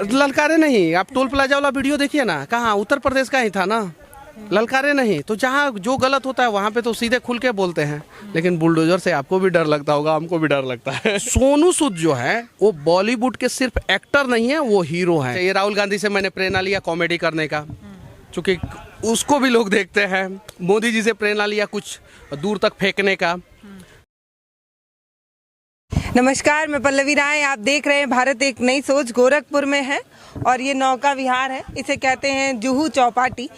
ललकारे नहीं। आप toll plaza वाला वीडियो देखिए ना, कहाँ उत्तर प्रदेश का ही था ना, ललकारे नहीं। तो जहाँ जो गलत होता है वहाँ पे तो सीधे खुल के बोलते हैं, लेकिन बुलडोजर से आपको भी डर लगता होगा, हमको भी डर लगता है। सोनू सूद जो है वो बॉलीवुड के सिर्फ एक्टर नहीं है, वो हीरो है। ये राहुल गांधी से मैंने प्रेरणा लिया कॉमेडी करने का, क्योंकि उसको भी लोग देखते हैं। मोदी जी से प्रेरणा लिया कुछ दूर तक फेंकने का। नमस्कार, मैं पल्लवी राय, आप देख रहे हैं भारत एक नई सोच। गोरखपुर में है और ये नौका विहार है, इसे कहते हैं जुहू चौपाटी।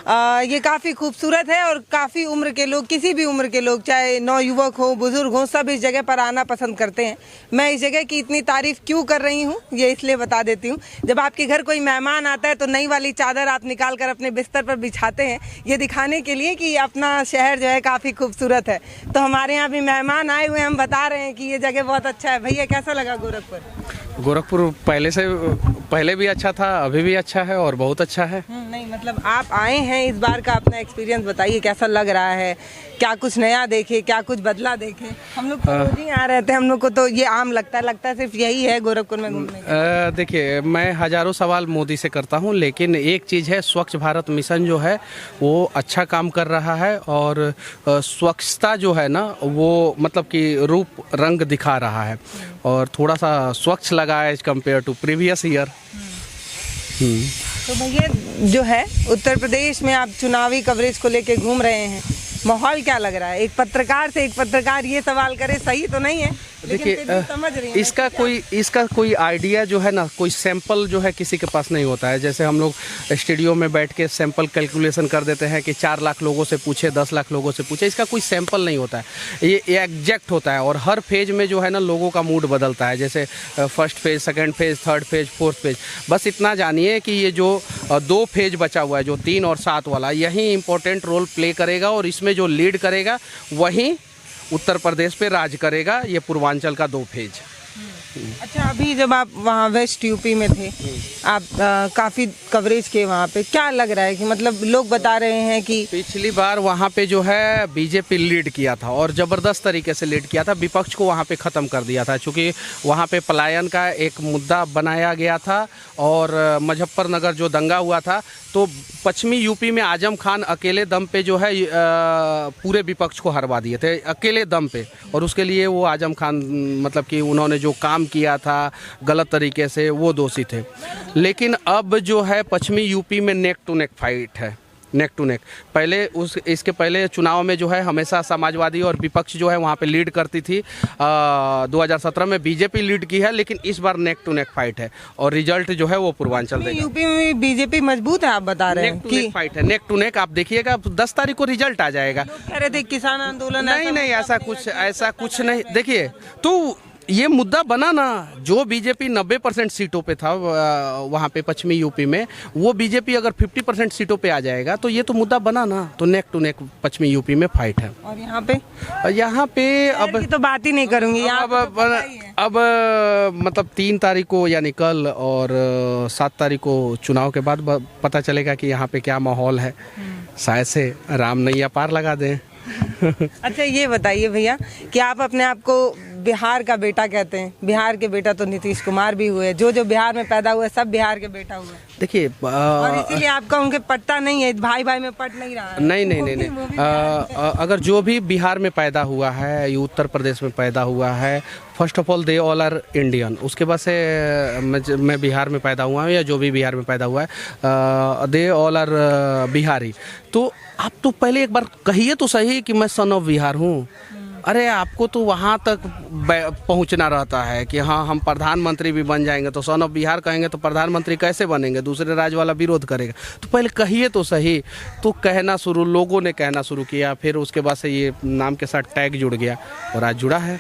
ये काफ़ी खूबसूरत है और काफ़ी उम्र के लोग, किसी भी उम्र के लोग, चाहे नौयुवक हो, बुजुर्ग हो, सब इस जगह पर आना पसंद करते हैं। मैं इस जगह की इतनी तारीफ़ क्यों कर रही हूँ ये इसलिए बता देती हूँ। जब आपके घर कोई मेहमान आता है तो नई वाली चादर आप निकाल कर अपने बिस्तर पर बिछाते हैं, ये दिखाने के लिए कि अपना शहर जो है काफ़ी खूबसूरत है। तो हमारे यहाँ भी मेहमान आए हुए हैं, हम बता रहे हैं कि ये जगह बहुत अच्छा है। भैया कैसा लगा गोरखपुर? गोरखपुर पहले भी अच्छा था, अभी भी अच्छा है और बहुत अच्छा है। नहीं मतलब आप आए हैं, इस बार का अपना एक्सपीरियंस बताइए, कैसा लग रहा है? क्या कुछ नया देखे, क्या कुछ बदला देखे? हम लोग तो रोज ही आ रहे थे, हम लोग को तो ये आम लगता है सिर्फ यही है गोरखपुर में घूमने का। देखिए, मैं हजारों सवाल मोदी से करता हूँ, लेकिन एक चीज़ है, स्वच्छ भारत मिशन जो है वो अच्छा काम कर रहा है और स्वच्छता जो है ना वो मतलब कि रूप रंग दिखा रहा है और थोड़ा सा स्वच्छ लगा है as compare to previous year. तो भैया जो है उत्तर प्रदेश में आप चुनावी कवरेज को लेके घूम रहे हैं, माहौल क्या लग रहा है? एक पत्रकार से एक पत्रकार ये सवाल करे सही तो नहीं है, देखिए समझ रही इसका कोई आइडिया जो है ना, कोई सैंपल जो है किसी के पास नहीं होता है। जैसे हम लोग स्टूडियो में बैठ के सैंपल कैलकुलेशन कर देते हैं कि 4 लाख लोगों से पूछे, 10 लाख लोगों से पूछे, इसका कोई सैंपल नहीं होता है। ये एग्जैक्ट होता है और हर फेज में जो है ना लोगों का मूड बदलता है। जैसे first phase, second phase, third phase, fourth phase. बस इतना जानिए कि ये जो 2 फेज बचा हुआ है, जो 3 और 7 वाला, यही इंपॉर्टेंट रोल प्ले करेगा और इसमें जो लीड करेगा वही उत्तर प्रदेश पे राज करेगा। ये पूर्वांचल का 2 फेज। अच्छा, अभी जब आप वहाँ वेस्ट यूपी में थे, आप काफ़ी कवरेज किए वहाँ पे, क्या लग रहा है कि मतलब लोग बता रहे हैं कि पिछली बार वहाँ पे जो है बीजेपी लीड किया था और ज़बरदस्त तरीके से लीड किया था, विपक्ष को वहाँ पे ख़त्म कर दिया था, क्योंकि वहाँ पे पलायन का एक मुद्दा बनाया गया था और मुजफ्फरनगर जो दंगा हुआ था, तो पश्चिमी यूपी में आजम खान अकेले दम पे जो है पूरे विपक्ष को हरवा दिए थे, अकेले दम पे। और उसके लिए वो आजम खान मतलब कि उन्होंने जो काम किया था गलत तरीके से, वो दोषी थे। लेकिन अब जो है पश्चिमी यूपी में नेक टू नेक फाइट है, नेक टू नेक। पहले इसके पहले चुनाव में जो है हमेशा समाजवादी और विपक्ष जो है वहाँ पे लीड करती थी। 2017 में बीजेपी लीड की है, लेकिन इस बार नेक टू नेक फाइट है और रिजल्ट जो है वो पूर्वांचल देगा। यूपी में बीजेपी मजबूत है, आप बता रहे हैं कि फाइट है, नेक टू नेक। आप देखिएगा 10 तारीख को रिजल्ट आ जाएगा। लोग कह रहे थे किसान आंदोलन, नहीं ऐसा कुछ नहीं। देखिए, तो ये मुद्दा बना ना, जो बीजेपी 90% सीटों पे था वहाँ पे पश्चिमी यूपी में, वो बीजेपी अगर 50% सीटों पे आ जाएगा तो ये तो मुद्दा बना ना। तो नेक टू नेक पश्चिमी यूपी में फाइट है। और यहाँ पे अब की तो बात ही नहीं करूंगी। अब मतलब 3 तारीख को यानी कल और 7 तारीख को चुनाव के बाद पता चलेगा कि यहाँ पे क्या माहौल है। शायद से राम नैया पार लगा दें। अच्छा, ये बताइए भैया कि आप अपने आप को बिहार का बेटा कहते हैं। बिहार के बेटा तो नीतीश कुमार भी हुए, जो बिहार में पैदा हुए सब बिहार के बेटा हुए। देखिए, और इसीलिए आपका उनके पट्टा नहीं है, भाई भाई में पट नहीं रहा है। नहीं। अगर जो भी बिहार में पैदा हुआ है, उत्तर प्रदेश में पैदा हुआ है, first of all they all are Indian. उसके बाद से मैं बिहार में पैदा हुआ हूँ या जो भी बिहार में पैदा हुआ है, दे ऑल आर बिहारी। तो आप तो पहले एक बार कहिए तो सही कि मैं सन ऑफ बिहार हूँ। अरे आपको तो वहाँ तक पहुँचना रहता है कि हाँ हम प्रधानमंत्री भी बन जाएंगे, तो सन ऑफ बिहार कहेंगे तो प्रधानमंत्री कैसे बनेंगे? दूसरे राज्य वाला विरोध करेगा। तो पहले कहिए तो सही। तो लोगों ने कहना शुरू किया, फिर उसके बाद से ये नाम के साथ टैग जुड़ गया और आज जुड़ा है।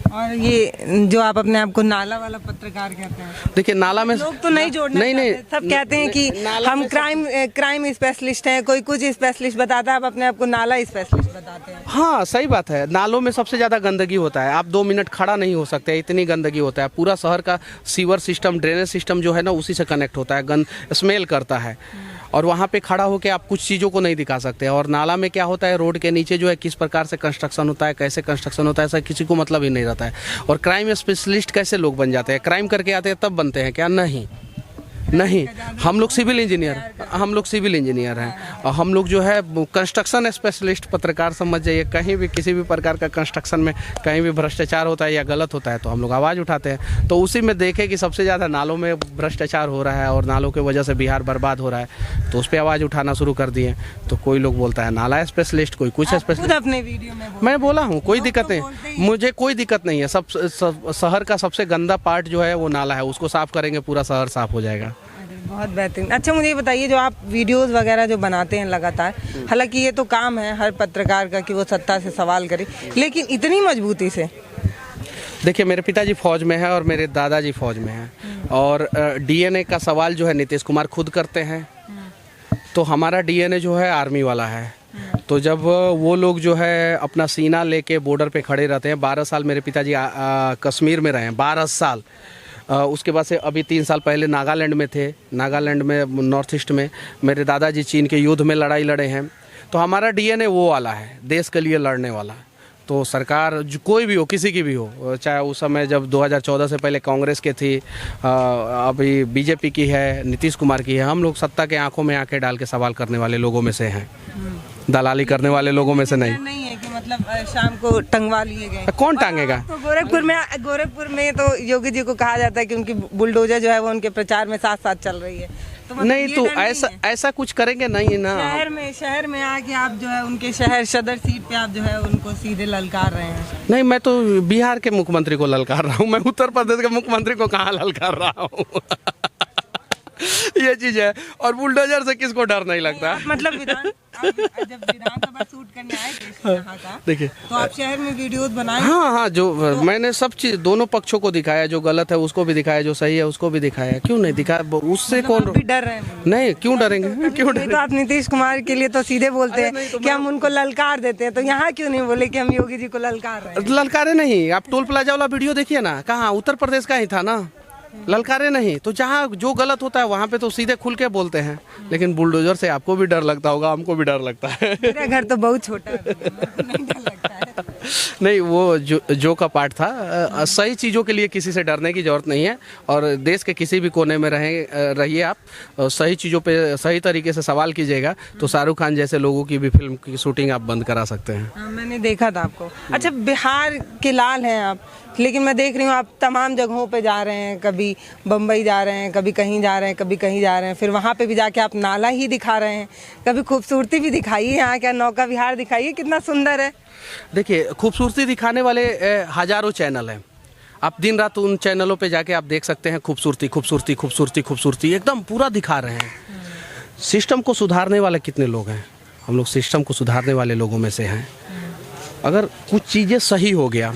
और ये जो आप अपने आप को नाला वाला पत्रकार कहते हैं, देखिए नाला में लोग तो नहीं जोड़ना, नहीं सब कहते हैं कि हम क्राइम स्पेशलिस्ट हैं, कोई कुछ स्पेशलिस्ट बताता है, आप अपने आप को नाला स्पेशलिस्ट बताते हैं। हाँ सही बात है। नालों में सबसे ज़्यादा गंदगी होता है, आप 2 मिनट खड़ा नहीं हो सकते, इतनी गंदगी होता है। पूरा शहर का सीवर सिस्टम, ड्रेनेज सिस्टम जो है ना उसी से कनेक्ट होता है, स्मेल करता है। और वहाँ पे खड़ा होकर आप कुछ चीज़ों को नहीं दिखा सकते। और नाला में क्या होता है, रोड के नीचे जो है किस प्रकार से कंस्ट्रक्शन होता है, कैसे कंस्ट्रक्शन होता है, ऐसा किसी को मतलब ही नहीं रहता है। और क्राइम स्पेशलिस्ट कैसे लोग बन जाते हैं, क्राइम करके आते हैं तब बनते हैं क्या? नहीं, हम लोग सिविल इंजीनियर हैं। और हम लोग जो है कंस्ट्रक्शन स्पेशलिस्ट पत्रकार समझ जाइए। कहीं भी किसी भी प्रकार का कंस्ट्रक्शन में कहीं भी भ्रष्टाचार होता है या गलत होता है तो हम लोग आवाज़ उठाते हैं। तो उसी में देखें कि सबसे ज़्यादा नालों में भ्रष्टाचार हो रहा है और नालों की वजह से बिहार बर्बाद हो रहा है, तो उस पर आवाज़ उठाना शुरू कर दिए। तो कोई लोग बोलता है नाला स्पेशलिस्ट, कोई कुछ स्पेशलिस्ट। अपने वीडियो में मैं बोला हूँ, कोई दिक्कत नहीं, मुझे कोई दिक्कत नहीं है। शहर का सबसे गंदा पार्ट जो है वो नाला है, उसको साफ करेंगे पूरा शहर साफ हो जाएगा। बहुत बेहतरीन। अच्छा, मुझे ये बताइए, जो आप वीडियोस वगैरह जो बनाते हैं लगातार, हालांकि ये तो काम है हर पत्रकार का कि वो सत्ता से सवाल करे, लेकिन इतनी मजबूती से? देखिए, मेरे पिताजी फौज में हैं और मेरे दादाजी फौज में हैं। और डीएनए का सवाल जो है नीतीश कुमार खुद करते हैं। तो हमारा डीएनए जो है आर्मी वाला है। तो जब वो लोग जो है अपना सीना लेके बॉर्डर पे खड़े रहते हैं, 12 साल मेरे पिताजी कश्मीर में रहे हैं, 12 साल। उसके बाद से अभी 3 साल पहले नागालैंड में थे, नागालैंड में नॉर्थ ईस्ट में। मेरे दादाजी चीन के युद्ध में लड़ाई लड़े हैं। तो हमारा डीएनए वो वाला है, देश के लिए लड़ने वाला। तो सरकार जो कोई भी हो, किसी की भी हो, चाहे उस समय जब 2014 से पहले कांग्रेस के थी, अभी बीजेपी की है, नीतीश कुमार की है, हम लोग सत्ता के आंखों में आंखें डाल के सवाल करने वाले लोगों में से हैं, दलाली करने वाले लोगों में से नहीं है कि मतलब शाम को टंगवा लिए गए। कौन टांगेगा? तो गोरखपुर में तो योगी जी को कहा जाता है कि उनकी बुलडोजर जो है वो उनके प्रचार में साथ साथ चल रही है। तो मतलब नहीं, तो ऐसा कुछ करेंगे नहीं ना। शहर में आके आप जो है उनके शहर सदर सीट पे आप जो है उनको सीधे ललकार रहे हैं। नहीं, मैं तो बिहार के मुख्यमंत्री को ललकार रहा हूँ, मैं उत्तर प्रदेश के मुख्यमंत्री को कहाँ ललकार रहा हूँ। ये चीज है। और बुलडोजर से किसको डर नहीं लगता? मतलब जब विधानसभा शूट करने आए थे यहाँ का, देखिए, तो आप शहर में वीडियोस बनाए? हाँ, जो मैंने सब चीज दोनों पक्षों को दिखाया, जो गलत है उसको भी दिखाया, जो सही है उसको भी दिखाया। क्यों नहीं दिखाया? उससे मतलब कौन भी डर रहे हैं? नहीं, क्यों डरेंगे? क्यों डरेंगे? तो आप नीतीश कुमार के लिए तो सीधे बोलते हैं कि हम उनको ललकार देते हैं, तो यहाँ क्यों नहीं बोले कि हम योगी जी को ललकार रहे हैं? ललकारे नहीं। आप टोल प्लाजा वाला वीडियो देखिए ना, कहाँ उत्तर प्रदेश का ही था ना। ललकारे नहीं। तो जहाँ जो गलत होता है वहाँ पे तो सीधे खुल के बोलते हैं। लेकिन बुलडोजर से आपको भी डर लगता होगा, हमको भी डर लगता है। मेरा घर तो बहुत छोटा है, नहीं डर लगता है। नहीं, वो जो का पार्ट था। सही चीज़ों के लिए किसी से डरने की ज़रूरत नहीं है। और देश के किसी भी कोने में रहिए आप, सही चीज़ों पे सही तरीके से सवाल कीजिएगा तो शाहरुख खान जैसे लोगों की भी फिल्म की शूटिंग आप बंद करा सकते हैं। हाँ, मैंने देखा था आपको। अच्छा, बिहार के लाल हैं आप, लेकिन मैं देख रही हूँ आप तमाम जगहों पे जा रहे हैं, कभी बम्बई जा रहे हैं, कभी कहीं जा रहे हैं, कभी कहीं जा रहे हैं, फिर वहाँ पे भी जाके आप नाला ही दिखा रहे हैं। कभी खूबसूरती भी दिखाइए, यहाँ का नौका विहार दिखाइए, कितना सुंदर है। देखिए, खूबसूरती दिखाने वाले हजारों चैनल हैं। आप दिन रात उन चैनलों पे जाके आप देख सकते हैं, खूबसूरती खूबसूरती खूबसूरती खूबसूरती एकदम पूरा दिखा रहे हैं। सिस्टम को सुधारने वाले कितने लोग हैं? हम लोग सिस्टम को सुधारने वाले लोगों में से हैं। अगर कुछ चीज़ें सही हो गया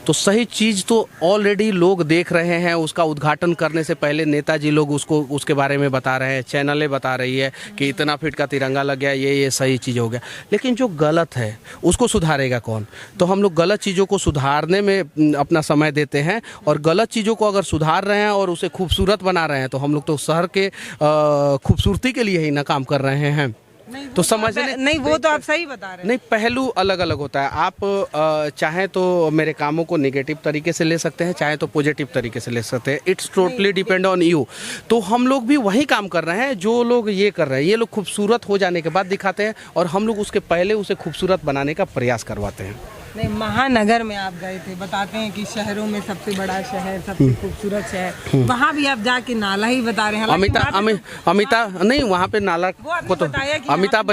तो सही चीज़ तो ऑलरेडी लोग देख रहे हैं। उसका उद्घाटन करने से पहले नेताजी लोग उसके बारे में बता रहे हैं, चैनलें बता रही है कि इतना फीट का तिरंगा लग गया, ये सही चीज़ हो गया। लेकिन जो गलत है उसको सुधारेगा कौन? तो हम लोग गलत चीज़ों को सुधारने में अपना समय देते हैं। और गलत चीज़ों को अगर सुधार रहे हैं और उसे खूबसूरत बना रहे हैं तो हम लोग तो शहर के खूबसूरती के लिए ही ना काम कर रहे हैं। तो समझने नहीं, वो तो आप सही बता रहे हैं। नहीं, पहलू अलग अलग होता है। आप चाहे तो मेरे कामों को नेगेटिव तरीके से ले सकते हैं, चाहे तो पॉजिटिव तरीके से ले सकते हैं। It's totally depend on you. तो हम लोग भी वही काम कर रहे हैं जो लोग ये कर रहे हैं। ये लोग खूबसूरत हो जाने के बाद दिखाते हैं और हम लोग उसके पहले उसे खूबसूरत बनाने का प्रयास करवाते हैं। नहीं, महानगर में आप गए थे, बताते हैं कि शहरों में सबसे बड़ा शहर, सबसे खूबसूरत शहर, वहाँ भी आप जाके नाला ही बता रहे हैं। अमिताभ नहीं, वहाँ पे नाला को तो अमिताभ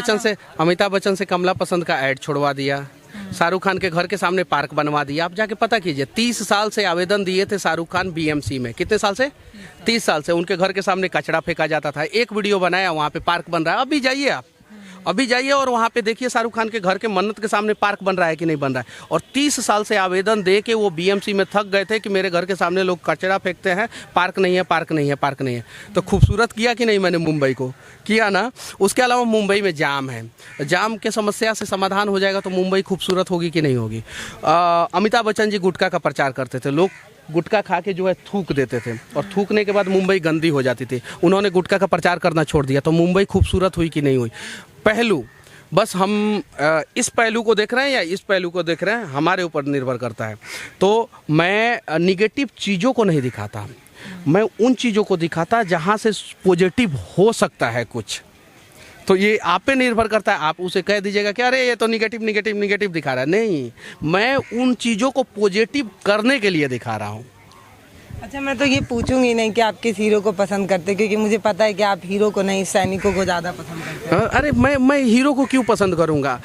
बच्चन से कमला पसंद का ऐड छोड़वा दिया। शाहरुख खान के घर के सामने पार्क बनवा दिया। आप जाके पता कीजिए, 30 साल से आवेदन दिए थे शाहरुख खान बीएमसी में। कितने साल से? 30 साल से उनके घर के सामने कचरा फेंका जाता था। एक वीडियो बनाया, वहाँ पे पार्क बन रहा है। अभी जाइए आप, अभी जाइए और वहाँ पे देखिए शाहरुख खान के घर के मन्नत के सामने पार्क बन रहा है कि नहीं बन रहा है। और 30 साल से आवेदन दे के वो बीएमसी में थक गए थे कि मेरे घर के सामने लोग कचरा फेंकते हैं, पार्क नहीं है, पार्क नहीं है, पार्क नहीं है। तो खूबसूरत किया कि नहीं मैंने मुंबई को? किया ना। उसके अलावा मुंबई में जाम है, जाम के समस्या से समाधान हो जाएगा तो मुंबई खूबसूरत होगी कि नहीं होगी? अमिताभ बच्चन जी गुटखा का प्रचार करते थे, लोग गुटखा खा के जो है थूक देते थे, और थूकने के बाद मुंबई गंदी हो जाती थी। उन्होंने गुटखा का प्रचार करना छोड़ दिया, तो मुंबई खूबसूरत हुई कि नहीं हुई? पहलू बस हम इस पहलू को देख रहे हैं या इस पहलू को देख रहे हैं, हमारे ऊपर निर्भर करता है। तो मैं निगेटिव चीज़ों को नहीं दिखाता, मैं उन चीज़ों को दिखाता जहाँ से पॉजिटिव हो सकता है कुछ। तो ये आप पे निर्भर करता है, आप उसे कह दीजिएगा कि अरे ये तो निगेटिव निगेटिव निगेटिव दिखा रहा है। नहीं, मैं उन चीज़ों को पॉजिटिव करने के लिए दिखा रहा हूँ। अच्छा, मैं तो ये पूछूंगी नहीं कि आप किस हीरो को पसंद करते, क्योंकि मुझे पता है कि आप हीरो को नहीं, सैनिकों को ज़्यादा पसंद करते हैं। अरे मैं हीरो को क्यों पसंद करूंगा?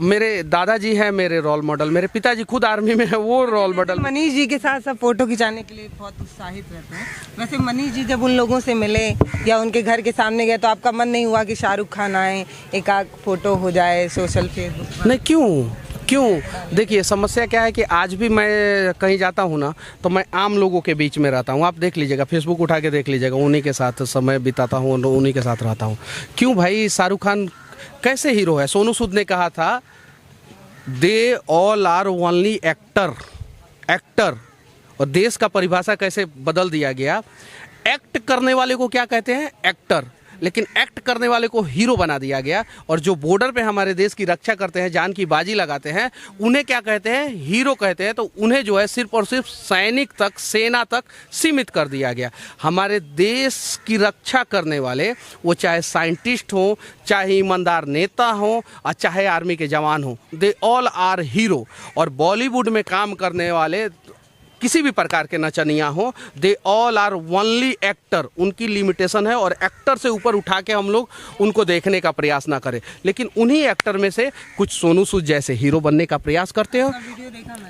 मेरे दादाजी हैं मेरे रोल मॉडल, मेरे पिताजी खुद आर्मी में है, वो रोल मॉडल। मनीष जी के साथ सब फोटो खिंचाने के लिए बहुत उत्साहित रहते हैं। वैसे मनीष जी जब उन लोगों से मिले या उनके घर के सामने गए, तो आपका मन नहीं हुआ कि शाहरुख खान आए, एक आध फोटो हो जाए सोशल फेसबुक पर? नहीं, क्यों? देखिए, समस्या क्या है कि आज भी मैं कहीं जाता हूँ ना, तो मैं आम लोगों के बीच में रहता हूँ। आप देख लीजिएगा, फेसबुक उठा के देख लीजिएगा, उन्हीं के साथ समय बिताता हूँ, उन्हीं के साथ रहता हूँ। क्यों भाई? शाहरुख खान कैसे हीरो है? सोनू सूद ने कहा था, they all are only actor. और देश का परिभाषा कैसे बदल दिया गया, एक्ट करने वाले को क्या कहते हैं? एक्टर। लेकिन एक्ट करने वाले को हीरो बना दिया गया। और जो बॉर्डर पे हमारे देश की रक्षा करते हैं, जान की बाजी लगाते हैं, उन्हें क्या कहते हैं? हीरो कहते हैं। तो उन्हें जो है सिर्फ और सिर्फ सैनिक तक, सेना तक सीमित कर दिया गया। हमारे देश की रक्षा करने वाले, वो चाहे साइंटिस्ट हो, चाहे ईमानदार नेता हो, और चाहे आर्मी के जवान हो, दे ऑल आर हीरो। और बॉलीवुड में काम करने वाले किसी भी प्रकार के नचनिया हो, they all are only actor. उनकी लिमिटेशन है, और एक्टर से ऊपर उठा के हम लोग उनको देखने का प्रयास ना करें। लेकिन उन्हीं एक्टर में से कुछ सोनू सूद जैसे हीरो बनने का प्रयास करते हो।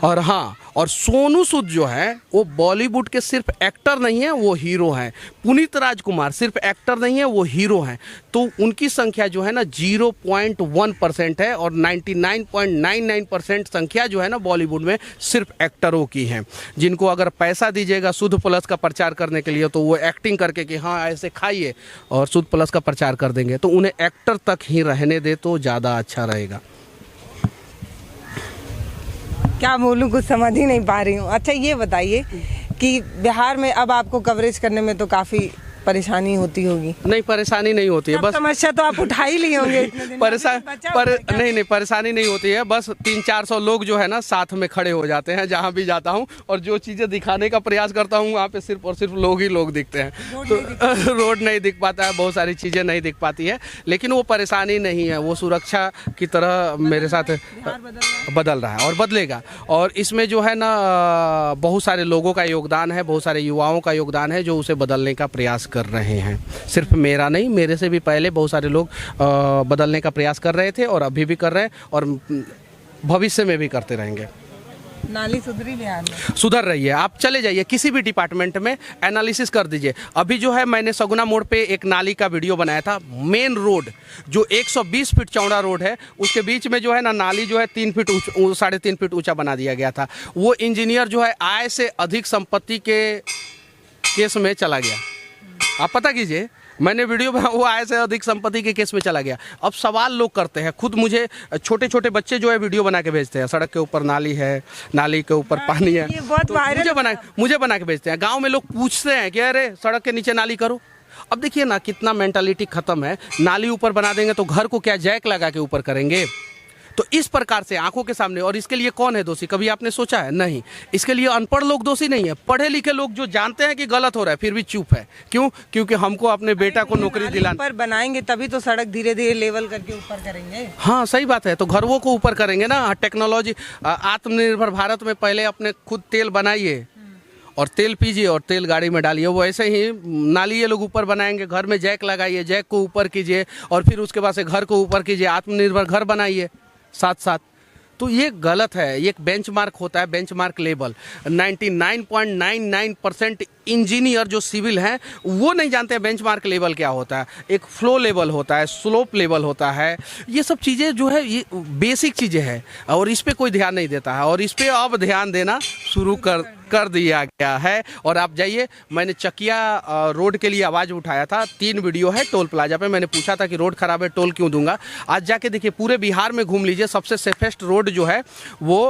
और हाँ, और सोनू सूद जो है वो बॉलीवुड के सिर्फ एक्टर नहीं है, वो हीरो हैं। पुनीत राजकुमार सिर्फ एक्टर नहीं है, वो हीरो हैं। तो उनकी संख्या जो है ना 0.1% है, और 99.99% संख्या जो है ना बॉलीवुड में सिर्फ एक्टरों की है। जिनको अगर पैसा दीजिएगा शुद्ध प्लस का प्रचार करने के लिए, तो वो एक्टिंग करके कि हाँ ऐसे खाइए और शुद्ध प्लस का प्रचार कर देंगे। तो उन्हें एक्टर तक ही रहने दे तो ज़्यादा अच्छा रहेगा। क्या बोलूं, कुछ समझ ही नहीं पा रही हूँ। अच्छा, ये बताइए कि बिहार में अब आपको कवरेज करने में तो काफ़ी परेशानी होती होगी? नहीं, परेशानी नहीं होती है, बस समस्या तो आप उठा ही लिए होंगे। नहीं, परेशानी नहीं होती है। बस 300-400 लोग जो है ना साथ में खड़े हो जाते हैं जहाँ भी जाता हूँ, और जो चीज़ें दिखाने का प्रयास करता हूँ वहाँ पे सिर्फ और सिर्फ लोग ही लोग दिखते हैं। तो रोड नहीं दिख पाता है, बहुत सारी चीज़ें नहीं दिख पाती है। लेकिन वो परेशानी नहीं है, वो सुरक्षा की तरह मेरे साथ बदल रहा है और बदलेगा। और इसमें जो है ना बहुत सारे लोगों का योगदान है, बहुत सारे युवाओं का योगदान है, जो उसे बदलने का प्रयास कर रहे हैं। सिर्फ मेरा नहीं, मेरे से भी पहले बहुत सारे लोग बदलने का प्रयास कर रहे थे, और अभी भी कर रहे हैं, और भविष्य में भी करते रहेंगे। नाली सुधरी बिहार में? सुधर रही है। आप चले जाइए किसी भी डिपार्टमेंट में, एनालिसिस कर दीजिए। अभी जो है मैंने सगुना मोड़ पे एक नाली का वीडियो बनाया था। मेन रोड जो 120 फीट चौड़ा रोड है, उसके बीच में जो है ना नाली जो है 3 फीट 3.5 फीट ऊंचा बना दिया गया था। वो इंजीनियर जो है आय से अधिक संपत्ति के केस में चला गया। आप पता कीजिए, मैंने वीडियो में, वो आय से अधिक संपत्ति के केस में चला गया। अब सवाल लोग करते हैं, खुद मुझे छोटे छोटे बच्चे जो है वीडियो बना के भेजते हैं, सड़क के ऊपर नाली है, नाली के ऊपर पानी है, तो मुझे बना के भेजते हैं। गांव में लोग पूछते हैं कि अरे सड़क के नीचे नाली करो। अब देखिए ना कितना मेंटालिटी खत्म है। नाली ऊपर बना देंगे तो घर को क्या जैक लगा के ऊपर करेंगे? तो इस प्रकार से आंखों के सामने, और इसके लिए कौन है दोषी? कभी आपने सोचा है? नहीं। इसके लिए अनपढ़ लोग दोषी नहीं है, पढ़े लिखे लोग जो जानते हैं कि गलत हो रहा है फिर भी चुप है। क्यों? क्योंकि हमको अपने बेटा को नौकरी दिलाना। ऊपर बनाएंगे तभी तो सड़क धीरे धीरे लेवल करके ऊपर करेंगे। हाँ, सही बात है। तो घरों को ऊपर करेंगे ना। टेक्नोलॉजी, आत्मनिर्भर भारत में पहले अपने खुद तेल बनाइए और तेल पीजिए और तेल गाड़ी में डालिए। वो ऐसे ही नाली ये लोग ऊपर बनाएंगे, घर में जैक लगाइए, जैक को ऊपर कीजिए, और फिर उसके बाद से घर को ऊपर कीजिए, आत्मनिर्भर घर बनाइए साथ साथ। तो ये गलत है। ये एक बेंचमार्क होता है, बेंचमार्क लेवल। 99.99% इंजीनियर जो सिविल हैं वो नहीं जानते हैं बेंचमार्क लेवल क्या होता है। एक फ्लो लेवल होता है, स्लोप लेवल होता है। ये सब चीज़ें जो है ये बेसिक चीज़ें हैं, और इस पर कोई ध्यान नहीं देता है, और इस पर अब ध्यान देना शुरू कर कर दिया गया है। और आप जाइए, मैंने चकिया रोड के लिए आवाज़ उठाया था, 3 वीडियो है टोल प्लाजा पे। मैंने पूछा था कि रोड खराब है, टोल क्यों दूंगा। आज जाके देखिए, पूरे बिहार में घूम लीजिए, सबसे सेफेस्ट रोड जो है वो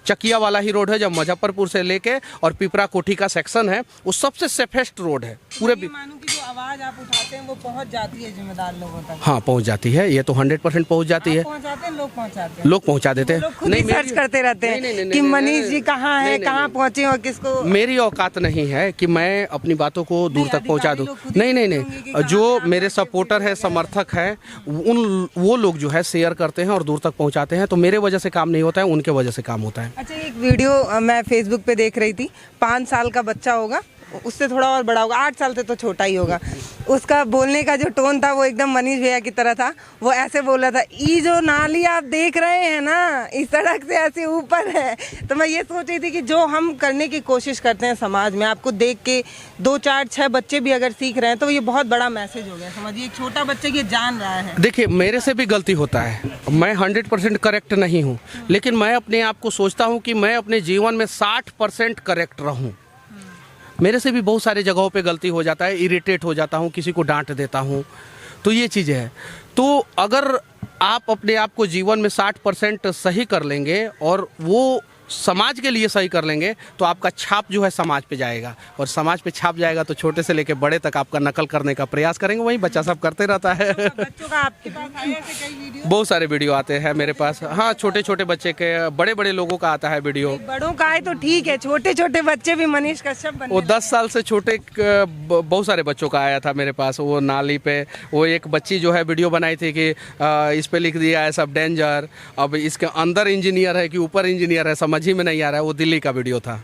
चकिया वाला ही रोड है। जब मुजफ्फरपुर से लेके और पिपरा कोठी का सेक्शन है, वो सबसे सेफेस्ट रोड है पूरे। मानो कि जो आवाज आप उठाते हैं वो पहुंच जाती है जिम्मेदार लोगों तक। हाँ, पहुंच जाती है, ये तो 100% पहुंच जाती है। पहुंचाते हैं, लोग पहुंचाते हैं, लोग पहुंचा देते हैं। नहीं, सर्च करते रहते हैं कि मनीष जी कहाँ है, कहाँ पहुंचे और किसको। मेरी औकात नहीं है कि मैं अपनी बातों को दूर तक पहुंचा दूं। नहीं, जो मेरे सपोर्टर है, समर्थक है, वो लोग जो है शेयर करते हैं और दूर तक पहुंचाते हैं। तो मेरे वजह से काम नहीं होता है, उनके वजह से काम होता है। अच्छा, एक वीडियो मैं फेसबुक पे देख रही थी, 5 साल का बच्चा होगा, उससे थोड़ा और बड़ा होगा, 8 साल से तो छोटा ही होगा। उसका बोलने का जो टोन था वो एकदम मनीष भैया की तरह था। वो ऐसे बोल रहा था, ये जो नाली आप देख रहे हैं ना, इस सड़क से ऐसे ऊपर है। तो मैं ये सोच रही थी कि जो हम करने की कोशिश करते हैं समाज में, आपको देख के 2, 4, 6 बच्चे भी अगर सीख रहे हैं तो ये बहुत बड़ा मैसेज हो गया। समझिए, एक छोटा बच्चा ये जान रहा है। देखिए, मेरे से भी गलती होता है, मैं 100% करेक्ट नहीं हूँ, लेकिन मैं अपने आप को सोचता हूँ कि मैं अपने जीवन में 60% करेक्ट रहूँ। मेरे से भी बहुत सारे जगहों पे गलती हो जाता है, इरिटेट हो जाता हूँ, किसी को डांट देता हूँ, तो ये चीज़ें हैं। तो अगर आप अपने आप को जीवन में 60% सही कर लेंगे और वो समाज के लिए सही कर लेंगे, तो आपका छाप जो है समाज पे जाएगा, और समाज पे छाप जाएगा तो छोटे से लेके बड़े तक आपका नकल करने का प्रयास करेंगे। वही बच्चा सब करते रहता है। बच्चों का आपके पास आया ऐसे कई वीडियो? बहुत सारे वीडियो आते हैं मेरे पास। हाँ, छोटे छोटे बच्चे के, बड़े बड़े लोगों का आता है वीडियो। बड़ों का आए तो ठीक है, छोटे छोटे बच्चे भी मनीष कश्यप बनने वो 10 साल से छोटे बहुत सारे बच्चों का आया था मेरे पास। वो नाली पे वो एक बच्ची जो है वीडियो बनाई थी कि इस पे लिख दिया है सब डेंजर, अब इसके अंदर इंजीनियर है कि ऊपर इंजीनियर है, समझ ही में नहीं आ रहा है। वो दिल्ली का वीडियो था।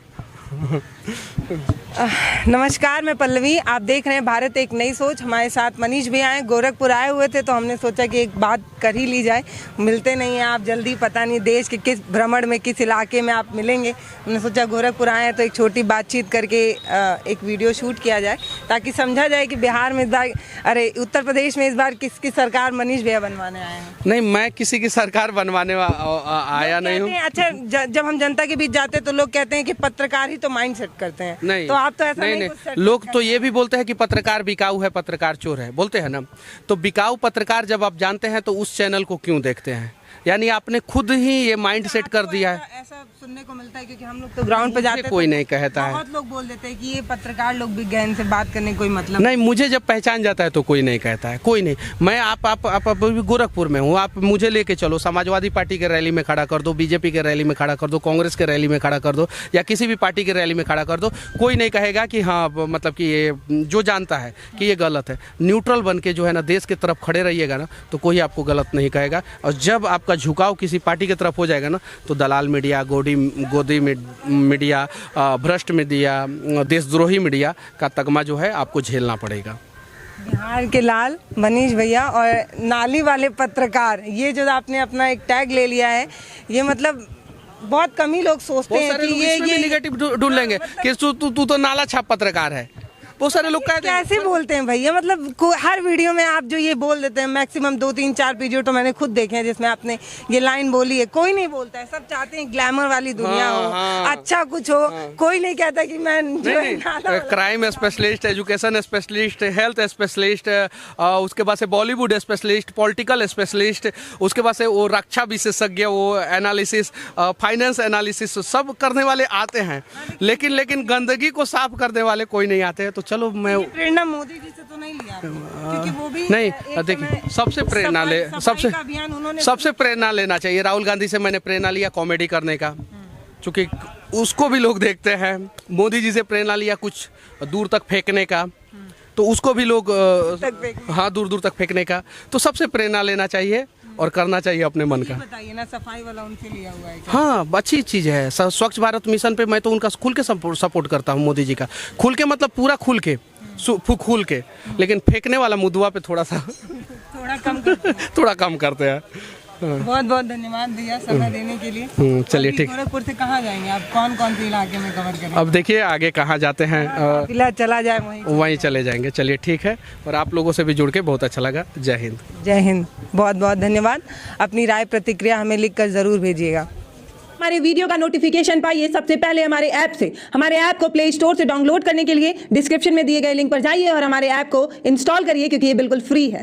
नमस्कार, मैं पल्लवी, आप देख रहे हैं भारत एक नई सोच। हमारे साथ मनीष भैया हैं, गोरखपुर आए हुए थे तो हमने सोचा कि एक बात कर ही ली जाए। मिलते नहीं हैं आप जल्दी, पता नहीं देश के किस भ्रमण में, किस इलाके में आप मिलेंगे। हमने सोचा गोरखपुर आए हैं तो एक छोटी बातचीत करके एक वीडियो शूट किया जाए, ताकि समझा जाए कि बिहार में इस बार, अरे उत्तर प्रदेश में इस बार किसकी सरकार मनीष भैया बनवाने आए हैं। नहीं, मैं किसी की सरकार बनवाने आया नहीं हूँ। अच्छा, जब हम जनता के बीच जाते हैं तो लोग कहते हैं कि पत्रकार ही तो माइंड सेट करते हैं। नहीं, तो आप तो ऐसा नहीं, लोग तो ये भी बोलते हैं कि पत्रकार बिकाऊ है, पत्रकार चोर है, बोलते हैं ना। तो बिकाऊ पत्रकार जब आप जानते हैं तो उस चैनल को क्यों देखते हैं? यानी आपने खुद ही ये माइंड सेट कर दिया है। ऐसा सुनने को मिलता है क्योंकि हम लोग तो ग्राउंड पे जाते हैं, कोई नहीं कहता है। बहुत लोग बोल देते हैं कि ये पत्रकार लोग भी गए, इनसे बात करने कोई मतलब नहीं। मुझे जब पहचान जाता है तो कोई नहीं कहता है, कोई नहीं। मैं आप अभी गोरखपुर में हूँ, आप मुझे लेके चलो, समाजवादी पार्टी के रैली में खड़ा कर दो, बीजेपी के रैली में खड़ा कर दो, कांग्रेस के रैली में खड़ा कर दो, या किसी भी पार्टी के रैली में खड़ा कर दो, कोई नहीं कहेगा कि हाँ, मतलब कि ये जो जानता है कि ये गलत है। न्यूट्रल बन के जो है ना, देश की तरफ खड़े रहिएगा ना, तो कोई आपको गलत नहीं कहेगा। और जब आपका झुकाव किसी पार्टी की तरफ हो जाएगा ना, तो दलाल मीडिया, गोदी मीडिया, भ्रष्ट मीडिया, देशद्रोही मीडिया का तगमा जो है आपको झेलना पड़ेगा। बिहार के लाल मनीष भैया और नाली वाले पत्रकार, ये जो आपने अपना एक टैग ले लिया है, ये मतलब बहुत कम ही लोग सोचते हैं कि ये नेगेटिव ढूंढ लेंगे कि तू तो नाला छाप पत्रकार है। बहुत सारे लोग कैसे बोलते हैं भैया, मतलब हर वीडियो में आप जो ये बोल देते हैं, मैक्सिमम 2, 3, 4 वीडियो तो मैंने खुद देखे हैं जिसमें आपने ये लाइन बोली है। कोई नहीं बोलता है, सब चाहते हैं ग्लैमर वाली दुनिया हो, अच्छा कुछ हो। कोई नहीं कहता कि मैं crime specialist, education specialist, health specialist, उसके बाद से बॉलीवुड स्पेशलिस्ट, पॉलिटिकल स्पेशलिस्ट, उसके बाद से वो रक्षा विशेषज्ञ, वो एनालिसिस, फाइनेंस एनालिसिस सब करने वाले आते हैं, लेकिन गंदगी को साफ करने वाले कोई नहीं आते हैं। तो चलो, मैं प्रेरणा मोदी जी से तो नहीं लिया, क्योंकि वो भी नहीं। देखिए, सबसे प्रेरणा लेना चाहिए। राहुल गांधी से मैंने प्रेरणा लिया कॉमेडी करने का, क्योंकि उसको भी लोग देखते हैं। मोदी जी से प्रेरणा लिया कुछ दूर तक फेंकने का, तो उसको भी लोग हाँ, दूर दूर तक फेंकने का। तो सबसे प्रेरणा लेना चाहिए और करना चाहिए अपने मन का। बताइए ना, सफाई वाला उनसे लिया हुआ है। हाँ, अच्छी चीज़ है। स्वच्छ भारत मिशन पे मैं तो उनका खुल के सपोर्ट करता हूँ, मोदी जी का। खुल के मतलब पूरा खुल के, लेकिन फेंकने वाला मुद्दा पे थोड़ा कम करते हैं। बहुत बहुत धन्यवाद भैया समय देने के लिए। चलिए, ठीक। गोरखपुर से कहाँ जाएंगे आप, कौन से इलाके में कवर करेंगे? अब देखिए आगे कहाँ जाते हैं, फिलहाल चला जाए वहीं चले जाएंगे। चलिए, ठीक है। और आप लोगों से भी जुड़ के बहुत अच्छा लगा। जय हिंद। जय हिंद, बहुत बहुत धन्यवाद। अपनी राय प्रतिक्रिया हमें लिख कर ज़रूर भेजिएगा। हमारे वीडियो का नोटिफिकेशन पाइए सबसे पहले हमारे ऐप से। हमारे ऐप को प्ले स्टोर से डाउनलोड करने के लिए डिस्क्रिप्शन में दिए गए लिंक पर जाइए और हमारे ऐप को इंस्टॉल करिए, क्योंकि ये बिल्कुल फ्री है।